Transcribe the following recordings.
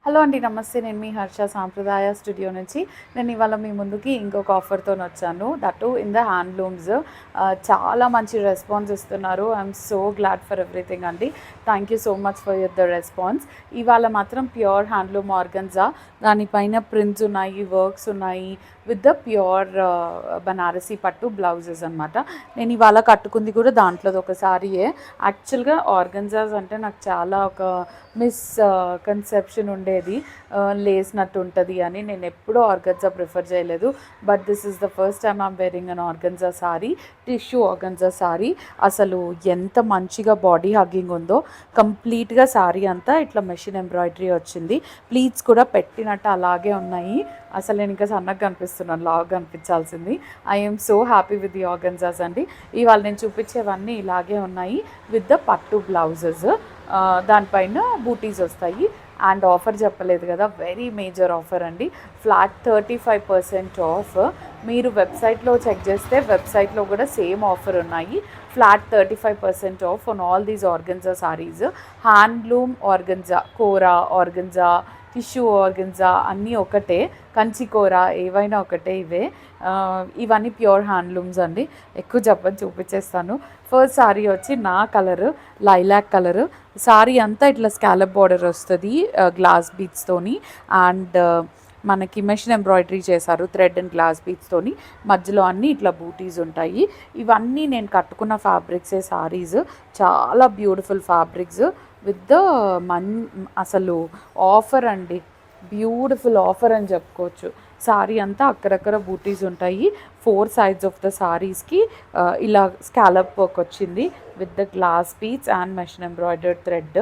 Hello అండి, నమస్తే. నేను మీ హర్ష సాంప్రదాయ స్టూడియో నుంచి. నేను ఇవాళ మీ ముందుకి ఇంకొక ఆఫర్తో వచ్చాను, దట్ ఇన్ ద హ్యాండ్లూమ్స్. చాలా మంచి రెస్పాన్స్ ఇస్తున్నారు. I'm so glad for everything అండి. Thank you so much for the response. ఇవాళ మాత్రం ప్యూర్ హ్యాండ్లూమ్ ఆర్గన్జా, దానిపైన ప్రింట్స్ ఉన్నాయి, వర్క్స్ ఉన్నాయి, with the pure Banarasi pattu blouses అనమాట. నేను ఇవాళ కట్టుకుంది కూడా దాంట్లో ఒక సారీయే. యాక్చువల్గా ఆర్గన్జాస్ అంటే నాకు చాలా ఒక కన్సెప్షన్ ఉండేది, లేసినట్టు ఉంటుంది అని. నేను ఎప్పుడూ ఆర్గన్జా ప్రిఫర్ చేయలేదు. But this is the first time I'm wearing an organza sorry, tissue organza sorry. అసలు ఎంత మంచిగా బాడీ హగ్గింగ్ ఉందో. కంప్లీట్గా సారీ అంతా ఇట్లా మెషిన్ ఎంబ్రాయిడరీ వచ్చింది. ప్లీట్స్ కూడా పెట్టినట్టు అలాగే ఉన్నాయి. అసలు నేను ఇంకా సన్నగా కనిపిస్తున్నాను, లాగా కనిపించాల్సింది. I'm so happy with the organzas అండి. ఇవాళ నేను చూపించేవన్నీ ఇలాగే ఉన్నాయి, విత్ ద పట్టు బ్లౌజెస్. దానిపైన బూటీస్ వస్తాయి. అండ్ ఆఫర్ చెప్పలేదు కదా, వెరీ మేజర్ ఆఫర్ అండి. Flat 35% off. మీరు వెబ్సైట్లో చెక్ చేస్తే వెబ్సైట్లో కూడా సేమ్ ఆఫర్ ఉన్నాయి. Flat 35% off on all these organza saris. Handloom organza, kora organza, tissue organza అన్నీ ఒకటే. కంచికోర ఏవైనా ఒకటే. ఇవన్నీ ప్యూర్ హ్యాండ్లూమ్స్ అండి. ఎక్కువ చెప్పని చూపించేస్తాను. ఫస్ట్ సారీ వచ్చి నా కలరు, లైలాక్ కలరు. సారీ అంతా ఇట్లా స్కాలప్ బార్డర్ వస్తుంది గ్లాస్ బీడ్స్తోని. అండ్ మనకి మెషిన్ ఎంబ్రాయిడరీ చేశారు థ్రెడ్ అండ్ గ్లాస్ బీడ్స్తోని. మధ్యలో అన్నీ ఇట్లా బూటీస్ ఉంటాయి. ఇవన్నీ నేను కట్టుకున్న ఫ్యాబ్రిక్సే సారీస్. చాలా బ్యూటిఫుల్ ఫ్యాబ్రిక్స్ విత్ ద అసలు ఆఫర్ అండి. బ్యూటిఫుల్ ఆఫర్ అని చెప్పుకోవచ్చు. సారీ అంతా అక్కడక్కడ బూటీస్ ఉంటాయి. 4 sides ఆఫ్ ద సారీస్కి ఇలా స్కాలప్ వర్క్ వచ్చింది with the glass beads and machine embroidered thread.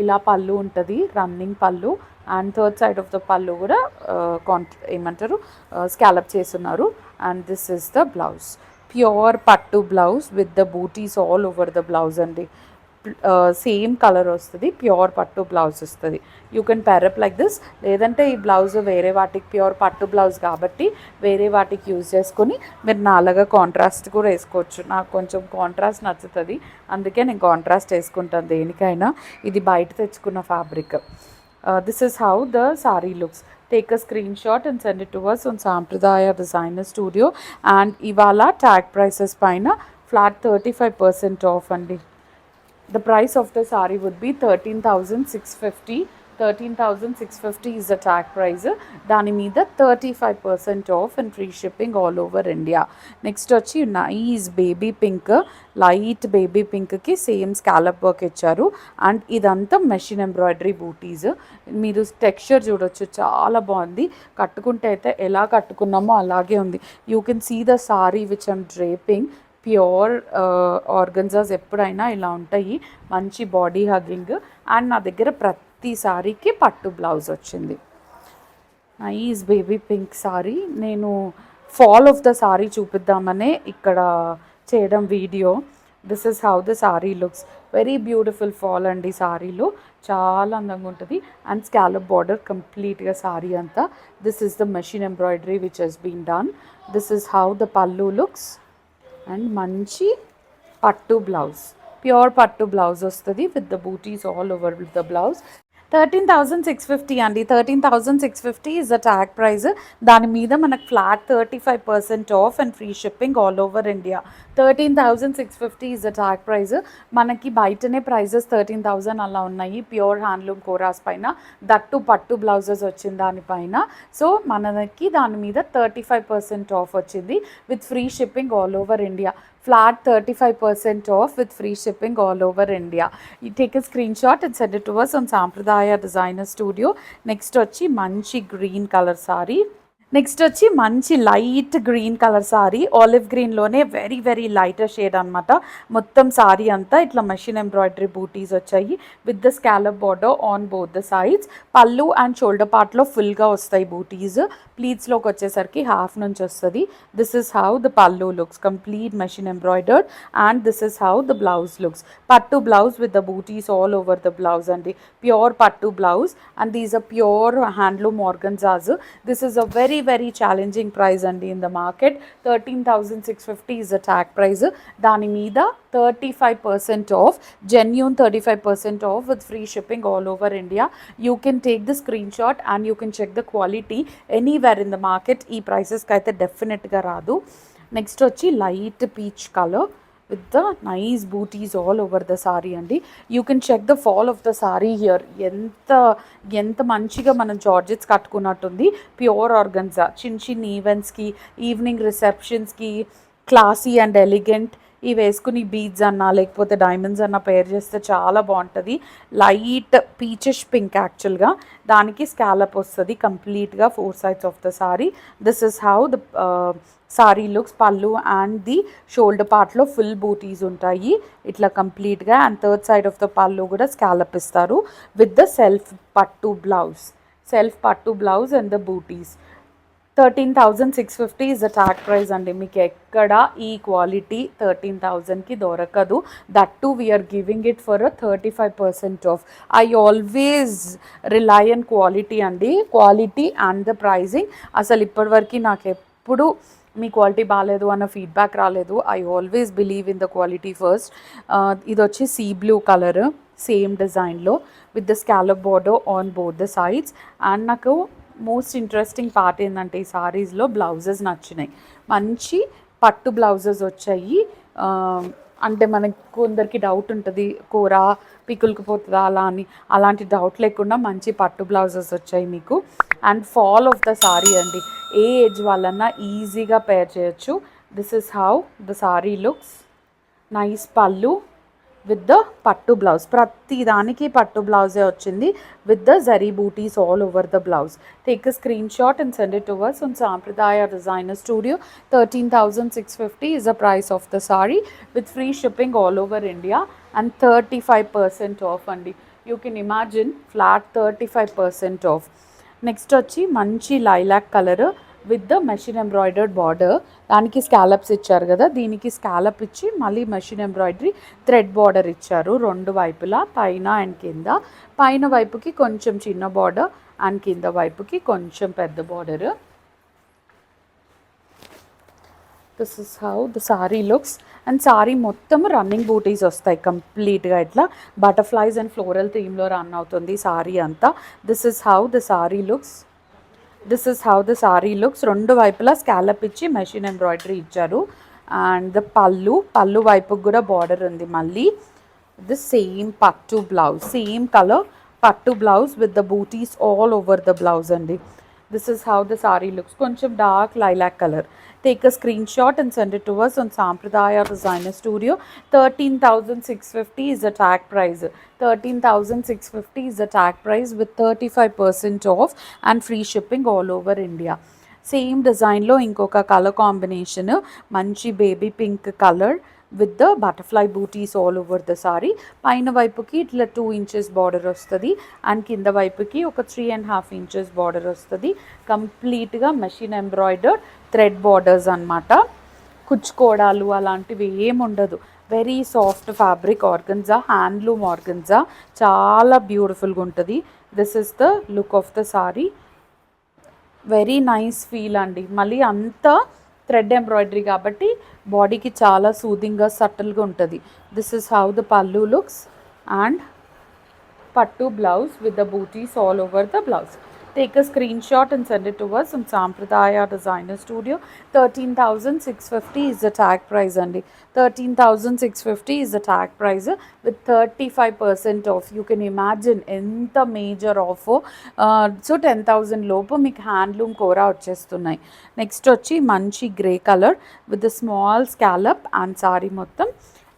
ఇలా పళ్ళు ఉంటుంది, running pallu. And third side of the pallu కూడా ఏమంటారు స్కాలప్ చేస్తున్నారు. And this is the blouse, pure పట్టు blouse with the booties all over the blouse అండి. Same colour వస్తుంది, pure పట్టు బ్లౌజ్ వస్తుంది. You can pair up like this. లేదంటే ఈ బ్లౌజ్ వేరే వాటికి, ప్యూర్ పట్టు బ్లౌజ్ కాబట్టి వేరే వాటికి యూజ్ చేసుకొని మీరు నాలుగా కాంట్రాస్ట్ కూడా వేసుకోవచ్చు. నాకు కొంచెం కాంట్రాస్ట్ నచ్చుతుంది, అందుకే నేను కాంట్రాస్ట్ వేసుకుంటాను దేనికైనా. ఇది బయట తెచ్చుకున్న fabric. This is how the sorry looks. Take a screenshot and send it to us on Sampradaya Designer Studio. And ఇవాళ ట్యాగ్ ప్రైసెస్ పైన ఫ్లాట్ 35% ఆఫ్ అండి. The price of the saree would be 13,650. 13,650 is the tag price. దాని మీద 35% off and free shipping all over India. Next వచ్చి nice baby pink, light baby పింక్కి same scallop work ఇచ్చారు. And ఇదంతా machine embroidery buttis. మీరు texture చూడొచ్చు, చాలా బాగుంది. కట్టుకుంటే అయితే ఎలా కట్టుకున్నామో అలాగే ఉంది. You can see the sari which I'm draping. Pure organzas ఎప్పుడైనా ఇలా ఉంటాయి, మంచి బాడీ హగ్గింగ్. అండ్ నా దగ్గర ప్రతి సారీకి పట్టు బ్లౌజ్ వచ్చింది. Nice baby pink sari. నేను ఫాల్ ఆఫ్ ద సారీ చూపిద్దామనే ఇక్కడ చేయడం వీడియో. This is how the sorry looks. Very beautiful fall అండి సారీలో, చాలా అందంగా ఉంటుంది. అండ్ స్కాలప్ బార్డర్ కంప్లీట్గా సారీ అంతా. This is the machine embroidery which has been done. This is how the pallu looks. And మంచి పట్టు బ్లౌజ్, ప్యూర్ పట్టు బ్లౌజ్ వస్తుంది with the booties all over with the blouse. 13,650 అండి. 13,650 ఇస్ ద ట్యాగ్ ప్రైజ్. దాని మీద మనకు flat 35% off and free shipping all over India. 13,650 is the tag price. మనకి బయటనే ప్రైజెస్ 13,000 అలా ఉన్నాయి ప్యూర్ హ్యాండ్లూమ్ కోరాస్ పైన. దట్టు పట్టు బ్లౌజెస్ వచ్చింది దానిపైన. సో మనకి దాని మీద 35% ఆఫ్ వచ్చింది with free shipping all over India. Flat 35% off with free shipping all over India. You take a screenshot and send it to us on Sampradaya Designer Studio. Next వచ్చి మంచి green colour sorry. Next వచ్చి మంచి light green colour sari, olive గ్రీన్లోనే very very lighter shade అనమాట. మొత్తం సారీ అంతా ఇట్లా machine embroidery buttis వచ్చాయి with the scallop border on both the sides. Pallu and shoulder పార్ట్లో ఫుల్గా వస్తాయి బూటీస్. ప్లీట్స్లోకి వచ్చేసరికి హాఫ్ నుంచి వస్తుంది. This is how the pallu looks, complete machine embroidered. And this is how the blouse looks. Pattu blouse with the booties all over the blouse అండి. Pure పట్టు blouse. And these are pure handloom organzas. This is a very very challenging price అండి in the market. 13,650 is the tag price. దాని మీద 35% off, genuine 35% off with free shipping all over India. You can take the screenshot and you can check the quality anywhere in the market. ఈ ప్రైసెస్కి అయితే డెఫినెట్గా రాదు. Next వచ్చి light peach colour with the nice booties all over the saree అండి. You can check the fall of the saree here. ఎంత మంచిగా మనం georgettes కట్టుకున్నట్టుంది. ప్యూర్ ఆర్గన్జా, చిన్న ఈవెంట్స్కి, ఈవినింగ్ రిసెప్షన్స్కి క్లాసీ అండ్ ఎలిగెంట్ ఇవి వేసుకుని బీడ్స్ అన్నా లేకపోతే డైమండ్స్ అన్నా పేర్ చేస్తే చాలా బాగుంటుంది. లైట్ పీచిష్ పింక్ యాక్చువల్గా, దానికి స్కాలప్ వస్తుంది కంప్లీట్గా 4 sides off the saree. This is how the sorry looks. Pallu and the shoulder పార్ట్లో ఫుల్ బూటీస్ ఉంటాయి ఇట్లా కంప్లీట్గా. And third side of the pallu కూడా స్కాలప్ ఇస్తారు with the self pattu blouse and the buttis. 13,650 is the tag price అండి. మీకు ఎక్కడ ఈ క్వాలిటీ 13,000కి దొరకదు. That too we're giving it for 35% off. I always rely on quality అండి, క్వాలిటీ అండ్ ద ప్రైజింగ్. అసలు ఇప్పటివరకు నాకు ఎప్పుడు మీ క్వాలిటీ బాగాలేదు అన్న ఫీడ్బ్యాక్ రాలేదు. I always believe in the quality first. ఇది వచ్చి సీ బ్లూ కలర్, సేమ్ డిజైన్లో with the scallop border on both the sides. And నాకు మోస్ట్ ఇంట్రెస్టింగ్ పార్ట్ ఏంటంటే ఈ సారీస్లో బ్లౌజెస్ నచ్చినాయి. మంచి పట్టు బ్లౌజెస్ వచ్చాయి. అంటే మనకి కొందరికి డౌట్ ఉంటుంది కూర పికులుకుపోతుందా అలా అని, అలాంటి డౌట్ లేకుండా మంచి పట్టు బ్లౌజెస్ వచ్చాయి మీకు. And fall of the saree అండి, ఏ ఏజ్ వాళ్ళన్నా ఈజీగా పేర్ చేయొచ్చు. This is how the sorry looks. Nice pallu with the pattu blouse. ప్రతి దానికి పట్టు బ్లౌజే వచ్చింది with the zari buttis all over the blouse. Take a screenshot and send it to us on Sampradaya Designer Studio. 13,650 is the price of the saree with free shipping all over India and 35% off అండి. You can imagine flat 35% off. Next వచ్చి మంచి lilac colour with the machine embroidered border. దానికి scallops ఇచ్చారు కదా, దీనికి scallop ఇచ్చి మళ్ళీ machine embroidery thread border ఇచ్చారు రెండు వైపులా, పైన అండ్ కింద. పైన వైపుకి కొంచెం చిన్న బార్డర్ అండ్ కింద వైపుకి కొంచెం పెద్ద border. This is how the sorry looks. And sari మొత్తం రన్నింగ్ బూటీస్ వస్తాయి కంప్లీట్గా, ఇట్లా బటర్ఫ్లైస్ అండ్ ఫ్లోరల్ థీమ్లో రన్ అవుతుంది సారీ అంతా. This is how the sorry looks. రెండు వైపులా స్కాలప్ ఇచ్చి మెషిన్ ఎంబ్రాయిడరీ ఇచ్చారు. అండ్ ద పళ్ళు వైపుకి కూడా బార్డర్ ఉంది మళ్ళీ. The same pattu blouse, same colour pattu blouse with the booties all over the blouse అండి. This is how the sorry looks. కొంచెం dark lilac colour. Take a screenshot and send it to us on Sampradaya Designer Studio. 13,650 is the tag price. 13,650 is the tag price with 35% off and free shipping all over India. Same design lo inkoka color combination, manchi baby pink color with the butterfly booties all over the saree. పైన వైపుకి ఇట్లా 2 inches border వస్తుంది and కింద వైపుకి ఒక 3.5 inches border వస్తుంది. కంప్లీట్గా machine embroidered thread borders అనమాట. కుచ్చుకోవడాలు అలాంటివి ఏముండదు. Very soft fabric organza, handloom organza, చాలా బ్యూటిఫుల్గా ఉంటుంది. This is the look of the sari. Very nice feel అండి. మళ్ళీ అంతా థ్రెడ్ ఎంబ్రాయిడరీ కాబట్టి బాడీకి చాలా సూదింగ్గా సటిల్గా ఉంటుంది. This is how the pallu looks and pattu blouse with the booties all over the blouse. Take a screenshot and send it to us on Sampradaya Designer Studio. 13,650 is the tag price andi. 13,650 is the tag price with 35% off. You can imagine enta major offer. So 10,000 lopu meeku handloom kora vachestunnayi. Next vachi manchi grey color with the small scallop and saree mottham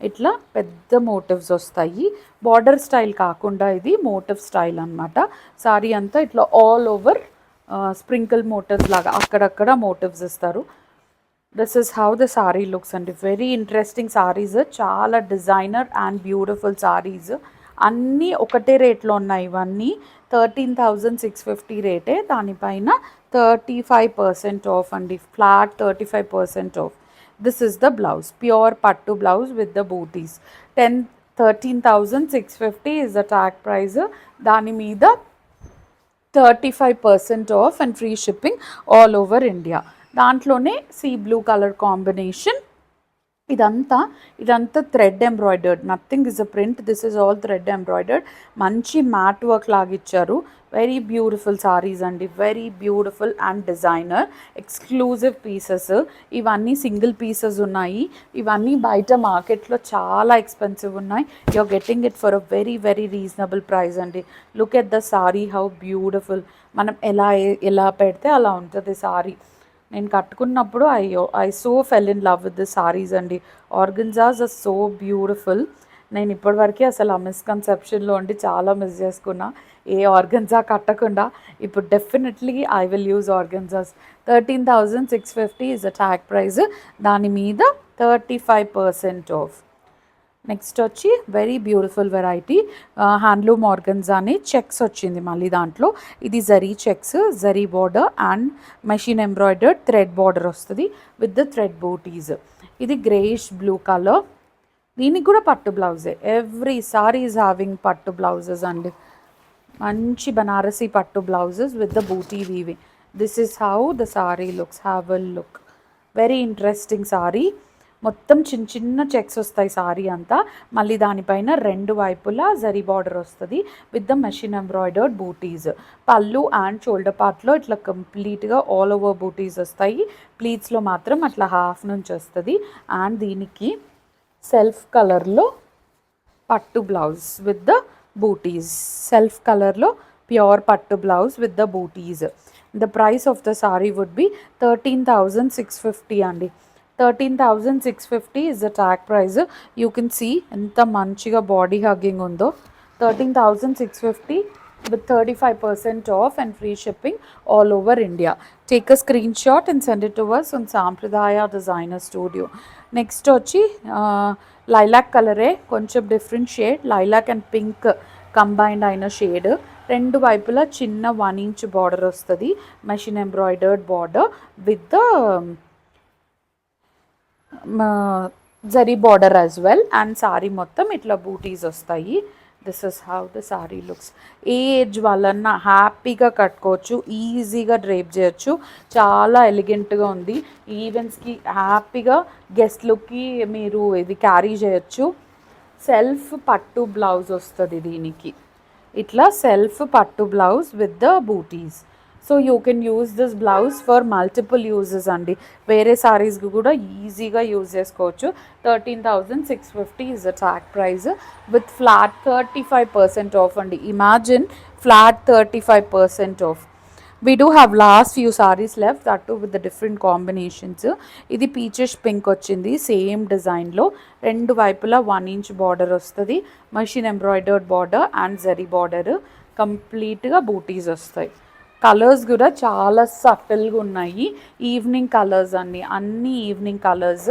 ఇట్లా పెద్ద motifs వస్తాయి. Border style కాకుండా ఇది motive style అనమాట. Sorry అంతా ఇట్లా all over sprinkle motifs లాగా అక్కడక్కడ మోటివ్స్ ఇస్తారు. This is how the sorry looks అండి. వెరీ ఇంట్రెస్టింగ్ సారీస్, చాలా డిజైనర్ అండ్ బ్యూటిఫుల్ సారీస్. అన్నీ ఒకటే రేట్లో ఉన్నాయి. ఇవన్నీ 13,650 రేటే, దానిపైన 35% ఆఫ్ అండి. Flat 35% of. This is the blouse, pure pattu blouse with the booties. 13,650 is the tag price. Dani meeda 35% off and free shipping all over India. దాంట్లోనే సీ బ్లూ కలర్ కాంబినేషన్. ఇదంతా thread embroidered, nothing is a print, this is all thread embroidered. మంచి matte work లాగా ఇచ్చారు. Very beautiful saris అండి, very beautiful and designer exclusive pieces. ఇవన్నీ single pieces ఉన్నాయి. ఇవన్నీ బయట మార్కెట్లో చాలా ఎక్స్పెన్సివ్ ఉన్నాయి. You're getting it for a very very reasonable price అండి. Look at the sari, how beautiful. మనం ఎలా పెడితే అలా ఉంటుంది సారీ. నేను కట్టుకున్నప్పుడు I so fell in love with the saris అండి. Organzas are so beautiful. నేను ఇప్పటివరకు అసలు ఆ మిస్కన్సెప్షన్లో ఉండి చాలా మిస్ చేసుకున్నా, ఏ ఆర్గన్జా కట్టకుండా. ఇప్పుడు definitely I will use organzas. 13,650 is the tag price. దాని మీద 35% ఆఫ్. నెక్స్ట్ వచ్చి very beautiful variety handloom organza అని చెక్స్ వచ్చింది మళ్ళీ దాంట్లో. ఇది zari checks, zari border and machine embroidered thread border వస్తుంది విత్ ద థ్రెడ్ బూటీస్. ఇది గ్రేయిష్ బ్లూ కలర్. దీనికి కూడా పట్టు బ్లౌజే. Every saree is having pattu blouses అండి. మంచి Banarasi pattu blouses with the butti weaving. This is how the sorry looks. Have a look. Very interesting sorry. మొత్తం చిన్న చిన్న చెక్స్ వస్తాయి సారీ అంతా. మళ్ళీ దానిపైన రెండు వైపులా జరీ బార్డర్ వస్తుంది విత్ ద మెషిన్ ఎంబ్రాయిడర్డ్ బూటీస్. పళ్ళు అండ్ షోల్డర్ పార్ట్లో ఇట్లా కంప్లీట్గా ఆల్ ఓవర్ బూటీస్ వస్తాయి. ప్లీట్స్లో మాత్రం అట్లా హాఫ్ నుంచి వస్తుంది. అండ్ దీనికి సెల్ఫ్ కలర్లో pattu blouse with the buttis. Self కలర్లో ప్యూర్ పట్టు blouse with the buttis. The price of the saree would be 13,650 అండి. 13,650 is the tag price. You can see ఎంత మంచిగా బాడీ హగ్గింగ్ ఉందో. 13,650 with 35% off and free shipping all over India. Take a screenshot and send it to us on Sampradaya Designer Studio. Next వచ్చి lilac కలరే, కొంచెం different shade. Lilac and pink combined అయిన shade. రెండు వైపులా చిన్న 1 inch border వస్తుంది, machine embroidered border with the zari border as well. And sari మొత్తం ఇట్లా బూటీస్ వస్తాయి. This is how the sorry looks. ఏ ఏజ్ వాళ్ళన్నా హ్యాపీగా కట్టుకోవచ్చు, ఈజీగా డ్రేప్ చేయొచ్చు. చాలా ఎలిగెంట్గా ఉంది. ఈవెంట్స్కి హ్యాపీగా గెస్ట్లుకి మీరు ఇది క్యారీ చేయొచ్చు. సెల్ఫ్ పట్టు బ్లౌజ్ వస్తుంది దీనికి. ఇట్లా self pattu blouse with the buttis. So you can use this blouse for multiple uses అండి. వేరే సారీస్కి కూడా ఈజీగా యూజ్ చేసుకోవచ్చు. 13,650 is the tag price with flat 35% off అండి. Imagine flat 35% off. We do have last few sarees left, that too with the different combinations. ఇది peaches pink వచ్చింది same డిజైన్లో. రెండు వైపులా 1 inch బార్డర్ వస్తుంది, machine embroidered border and zari border. కంప్లీట్గా బూటీస్ వస్తాయి. Colours కూడా చాలా సటిల్గా ఉన్నాయి. ఈవినింగ్ కలర్స్ అన్నీ ఈవినింగ్ కలర్స్.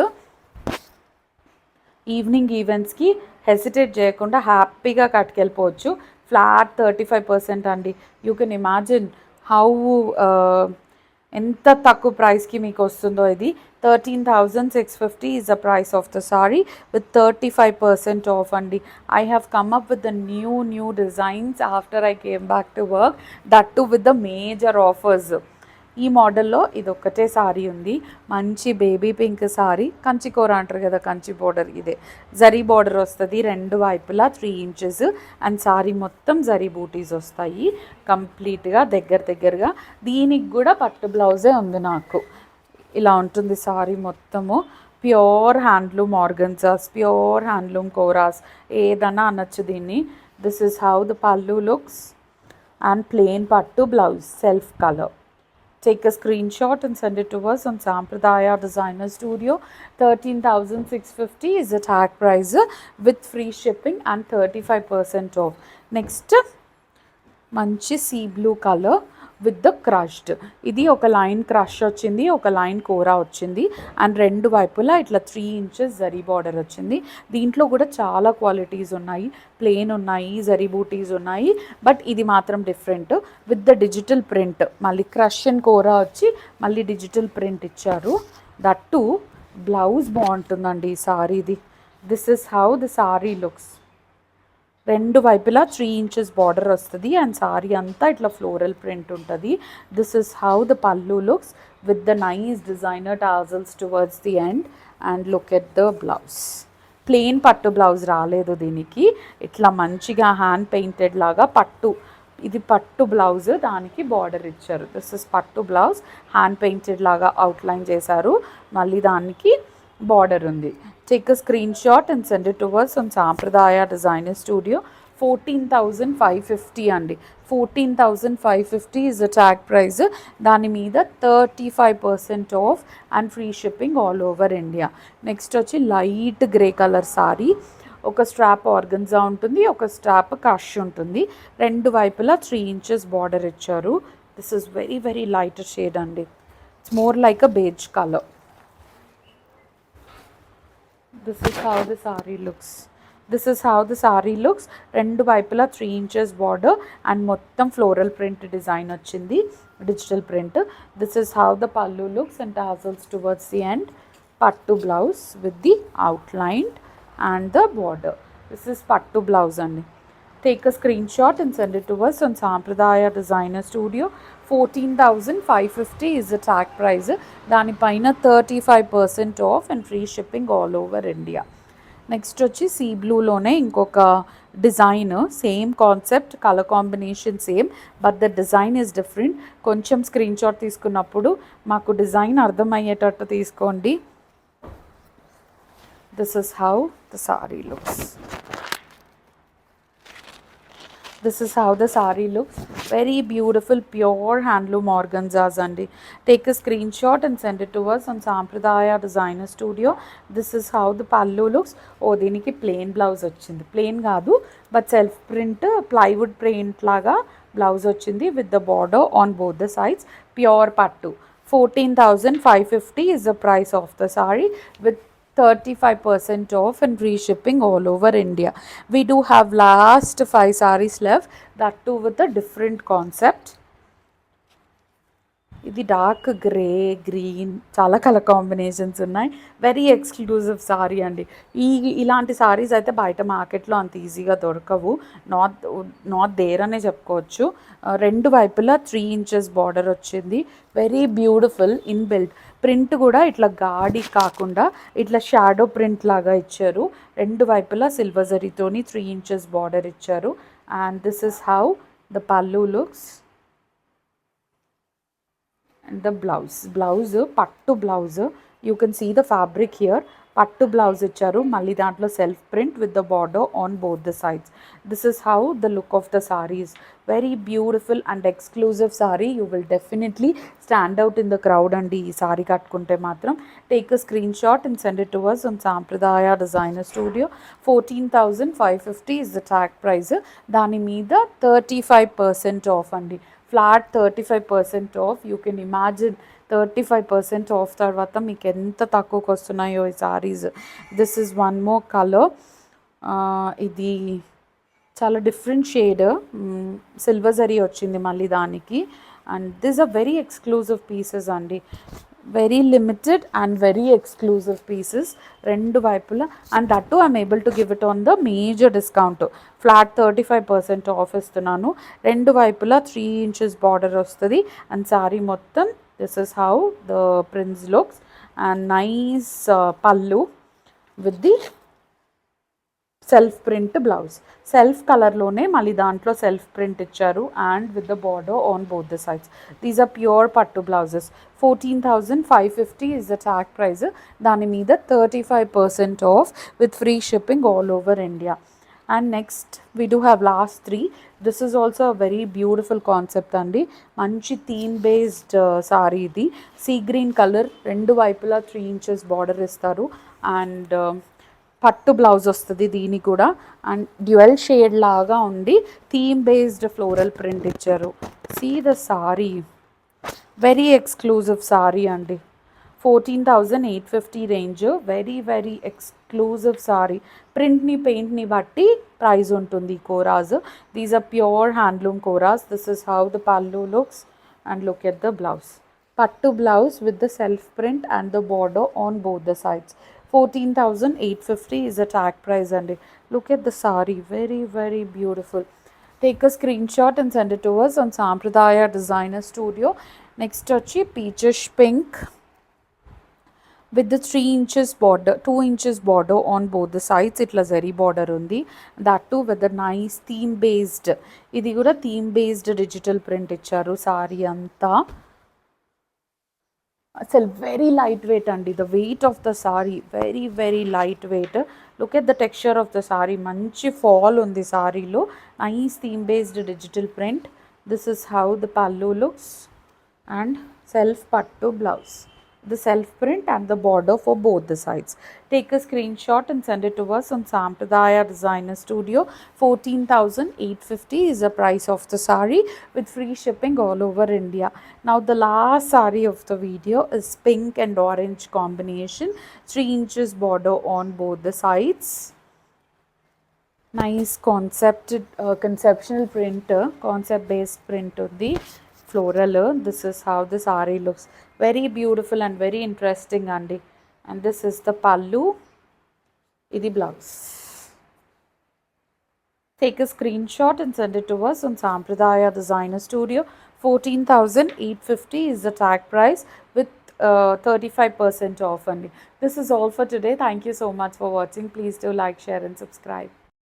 ఈవినింగ్ ఈవెంట్స్కి హెసిటేట్ చేయకుండా హ్యాపీగా కట్టుకెళ్ళిపోవచ్చు. ఫ్లాట్ 35% అండి. యూ కెన్ ఇమాజిన్ హౌ ఎంత తక్కువ ప్రైస్కి మీకు వస్తుందో ఇది. 13,650 is the price of the saree with 35% off అండి. I have come up with the new designs after I came back to work, that too with the major offers. ఈ మోడల్లో ఇది ఒక్కటే సారీ ఉంది. మంచి బేబీ పింక్ సారీ, కంచి కూర అంటారు కదా, కంచి బోర్డర్. ఇదే జరీ బార్డర్ వస్తుంది రెండు వైపులా 3 inches. అండ్ సారీ మొత్తం జరీ బూటీస్ వస్తాయి కంప్లీట్గా దగ్గరగా. దీనికి కూడా పట్టు బ్లౌజే ఉంది నాకు. ఇలా ఉంటుంది సారీ మొత్తము. Pure handloom organzas, pure handloom koras, ఏదన్నా అనొచ్చు దీన్ని. This is how the pallu looks and plain pattu blouse, self colour. Take a screenshot and send it to us on Sampradaya Designer Studio. 13,650 is the tag price with free shipping and 35% off. Next, manchi sea blue color with the crushed. ఇది ఒక line crush వచ్చింది, ఒక line కోరా వచ్చింది. And రెండు వైపులా ఇట్లా 3 inches zari border వచ్చింది. దీంట్లో కూడా చాలా క్వాలిటీస్ ఉన్నాయి. ప్లెయిన్ ఉన్నాయి, జరీ బూటీస్ ఉన్నాయి. బట్ ఇది మాత్రం different with the digital print. మళ్ళీ క్రష్ అండ్ కోరా వచ్చి మళ్ళీ డిజిటల్ ప్రింట్ ఇచ్చారు. దట్టు బ్లౌజ్ బాగుంటుందండి ఈ సారీది. This is how the sorry looks. రెండు వైపులా 3 inches బార్డర్ వస్తుంది అండ్ సారీ అంతా ఇట్లా ఫ్లోరల్ ప్రింట్ ఉంటుంది. This is how the pallu looks with the nice designer tassels towards the end. And look at the blouse. Plain pattu blouse రాలేదు దీనికి, ఇట్లా మంచిగా హ్యాండ్ పెయింటెడ్ లాగా పట్టు, ఇది పట్టు బ్లౌజ్, దానికి బార్డర్ ఇచ్చారు. దిస్ ఇస్ పట్టు బ్లౌజ్, హ్యాండ్ పెయింటెడ్ లాగా అవుట్లైన్ చేశారు, మళ్ళీ దానికి బార్డర్ ఉంది. Take a screenshot and send it to us on Sampradaya Designer Studio. 14,550 అండి. 14,550 is the tag price. దాని మీద 35% off and free shipping all over India. Next వచ్చి లైట్ గ్రే కలర్ సారీ, ఒక స్ట్రాప్ ఆర్గన్జా ఉంటుంది, ఒక స్ట్రాప్ క్రష్ ఉంటుంది, రెండు వైపులా 3 inches బార్డర్ ఇచ్చారు. This is very very light shade అండి. It's more like a beige colour. This is how the saree looks. This is how the saree looks. రెండు వైపులా 3 inches border and మొత్తం floral print design వచ్చింది, digital print. This is how the pallu looks and tassels towards the end. Pattu blouse with the outlined and the border. This is pattu blouse andi. Take a screenshot and send it to us on Sampradaya Designer Studio. 14,550 is the tag price. దానిపైన 35% off and free shipping all over India. Next వచ్చి see బ్లూలోనే ఇంకొక design, same concept, colour combination same, but the design is different. కొంచెం screen shot తీసుకున్నప్పుడు మాకు design అర్థమయ్యేటట్టు తీసుకోండి. This is how the sorry looks. This is how the saree looks. Very beautiful pure handloom organzas andi. Take a screenshot and send it to us on Sampradaya Designer Studio. This is how the pallu looks. Oh, దీనికి plain blouse వచ్చింది, plain కాదు but self print plywood print లాగా blouse వచ్చింది with the border on both the sides. Pure pattu. 14,550 is the price of the saree with 35% off and free shipping all over India. We do have last 5 sarees left, that too with a different concept. ఇది dark grey, green, చాలా colour combinations ఉన్నాయి. Very exclusive sari అండి. ఇలాంటి సారీస్ అయితే బయట మార్కెట్లో అంత ఈజీగా దొరకవు, నాట్ దేర్ అనే చెప్పుకోవచ్చు. రెండు వైపులా 3 inches బార్డర్ వచ్చింది. వెరీ బ్యూటిఫుల్ ఇన్బిల్ట్ ప్రింట్ కూడా ఇట్లా గాడి కాకుండా ఇట్లా షాడో ప్రింట్ లాగా ఇచ్చారు. రెండు వైపులా సిల్వర్ జరీతోని 3 inches బార్డర్ ఇచ్చారు. And this is how the pallu looks and the blouse pattu blouse. You can see the fabric here. Pattu blouse icharu, malli dantlo self print with the border on both the sides. This is how the look of the saree is. Very beautiful and exclusive saree. You will definitely stand out in the crowd and ee saree kattukunte matram take a screenshot and send it to us on Sampradaya Designer Studio. 14,550 is the tag price. Dani meeda 35% off andi. Flat 35% off. You can imagine 35% off తర్వాత మీకు ఎంత తక్కువకి వస్తున్నాయో ఈ saris. This is one more colour. ఇది చాలా different shade, silver zari వచ్చింది మళ్ళీ దానికి. And this are very exclusive pieces అండి, very limited and very exclusive pieces రెండు వైపులా. And that too I'm able to give it on the major discount. Flat 35% off ఇస్తున్నాను. రెండు వైపులా 3 inches బార్డర్ వస్తుంది అండ్ సారీ మొత్తం. This is how the prince looks and nice pallu with the self print blouse. Self కలర్లోనే మళ్ళీ దాంట్లో self print ఇచ్చారు and with the border on both the sides. These are pure pattu blouses. 14,550 is the tag price. దాని మీద 35% off with free shipping all over India. And next we do have last 3. This is also a very beautiful concept అండి. మంచి theme based sari ఇది. Sea green colour, రెండు వైపులా 3 inches border ఇస్తారు and pattu blouse వస్తుంది దీనికి కూడా. అండ్ డ్యూయల్ షేడ్ లాగా ఉండి థీమ్ బేస్డ్ ఫ్లోరల్ ప్రింట్ ఇచ్చారు. See the sari, very exclusive sari అండి. 14,850 range. Very very exclusive sari. ప్రింట్ని పెయింట్ని బట్టి ప్రైస్ ఉంటుంది. Koras, these are pure handloom koras. This is how the pallu looks and look at the blouse. Pattu blouse with the self print and the border on both the sides. 14,850 is the tag price and look at the sari, very very beautiful. Take a screenshot and send it to us on Sampradaya Designer Studio. Next వచ్చి peachish pink with the 3 inches border, 2 inches border on both the sides. Itla zari border undi, that too with a nice theme based, ఇది కూడా theme based digital print ఇచ్చారు సారీ అంతా. అసలు very light weight అండి, the weight of the sari very very light weight. Look at the texture of the sari, మంచి fall ఉంది సారీలో, nice theme based digital print. This is how the pallu looks and self pattu blouse, the self print and the border for both the sides. Take a screenshot and send it to us on Sampradaya Designer Studio. 14,850 is the price of the sari with free shipping all over India. Now the last sari of the video is pink and orange combination, 3 inches border on both the sides. Nice conceptual print, concept based print on the floral. This is how the saree looks, very beautiful and very interesting andi. And this is the pallu, idi blouse. Take a screenshot and send it to us on Sampradaya Designer Studio. 14,850 is the tag price with 35% off only. This is all for today. Thank you so much for watching. Please do like, share and subscribe.